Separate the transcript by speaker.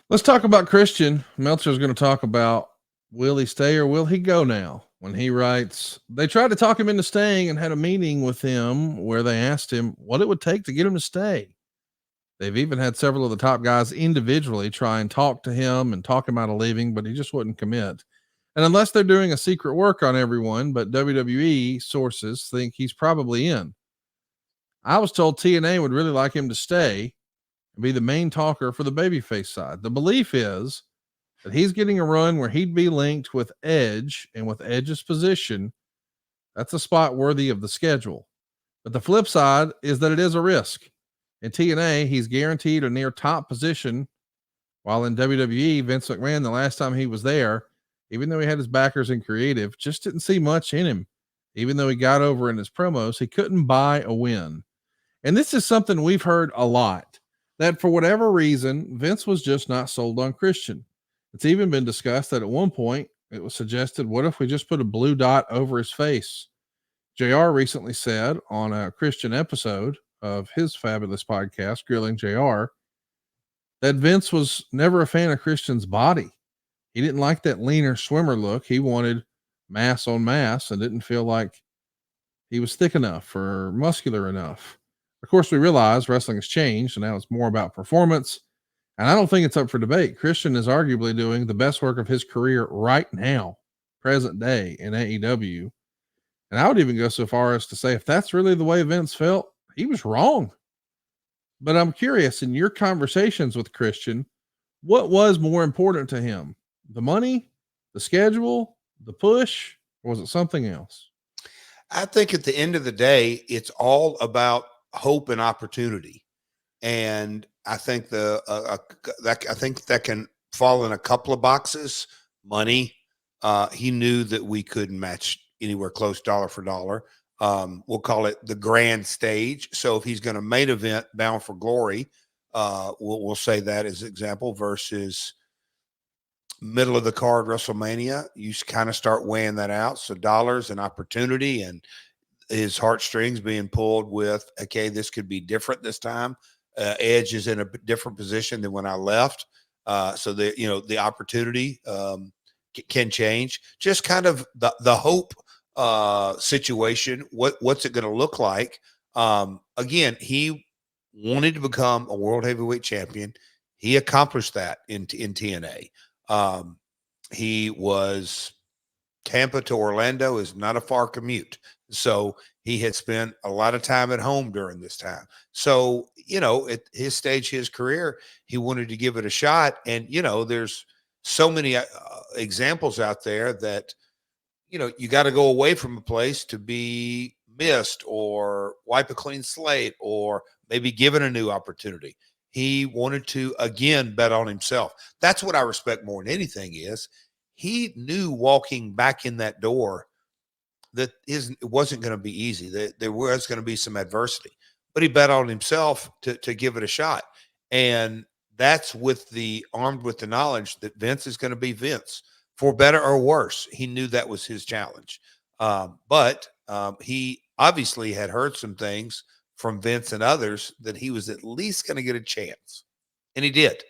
Speaker 1: Let's talk about Christian. Meltzer's going to talk about will he stay or will he go now? When he writes, they tried to talk him into staying and had a meeting with him where they asked him what it would take to get him to stay. They've even had several of the top guys individually try and talk to him and talk him out of leaving, but he just wouldn't commit. And unless they're doing a secret work on everyone, but WWE sources think he's probably in. I was told TNA would really like him to stay and be the main talker for the babyface side. The belief is that he's getting a run where he'd be linked with Edge, and with Edge's position, that's a spot worthy of the schedule. But the flip side is that it is a risk. In TNA, he's guaranteed a near top position, while in WWE, Vince McMahon, the last time he was there, even though he had his backers in creative, just didn't see much in him. Even though he got over in his promos, he couldn't buy a win. And this is something we've heard a lot, that for whatever reason, Vince was just not sold on Christian. It's even been discussed that at one point it was suggested, what if we just put a blue dot over his face? JR recently said on a Christian episode of his fabulous podcast, Grilling JR, that Vince was never a fan of Christian's body. He didn't like that leaner swimmer look. He wanted mass on mass and didn't feel like he was thick enough or muscular enough. Of course, we realize wrestling has changed and now it's more about performance. And I don't think it's up for debate. Christian is arguably doing the best work of his career right now, present day in AEW. And I would even go so far as to say, if that's really the way Vince felt, he was wrong. But I'm curious, in your conversations with Christian, what was more important to him? The money, the schedule, the push, or was it something else?
Speaker 2: I think at the end of the day, it's all about hope and opportunity. And I think that can fall in a couple of boxes. Money, he knew that we couldn't match anywhere close dollar for dollar. We'll call it the grand stage. So if he's going to main event Bound for Glory, we'll say that as example versus middle of the card WrestleMania, you kind of start weighing that out. So dollars and opportunity and his heartstrings being pulled with, okay, this could be different this time. Edge is in a different position than when I left. So the opportunity can change. Just kind of the hope situation. What's it going to look like? Again, he wanted to become a world heavyweight champion. He accomplished that in TNA. He was Tampa to Orlando is not a far commute. So he had spent a lot of time at home during this time. So, at his stage, his career, he wanted to give it a shot. And, there's so many examples out there that, you got to go away from a place to be missed or wipe a clean slate or maybe given a new opportunity. He wanted to, again, bet on himself. That's what I respect more than anything is he knew walking back in that door that it wasn't going to be easy. That there was going to be some adversity, but he bet on himself to give it a shot. And that's armed with the knowledge that Vince is going to be Vince for better or worse. He knew that was his challenge. But he obviously had heard some things from Vince and others that he was at least going to get a chance. And he did.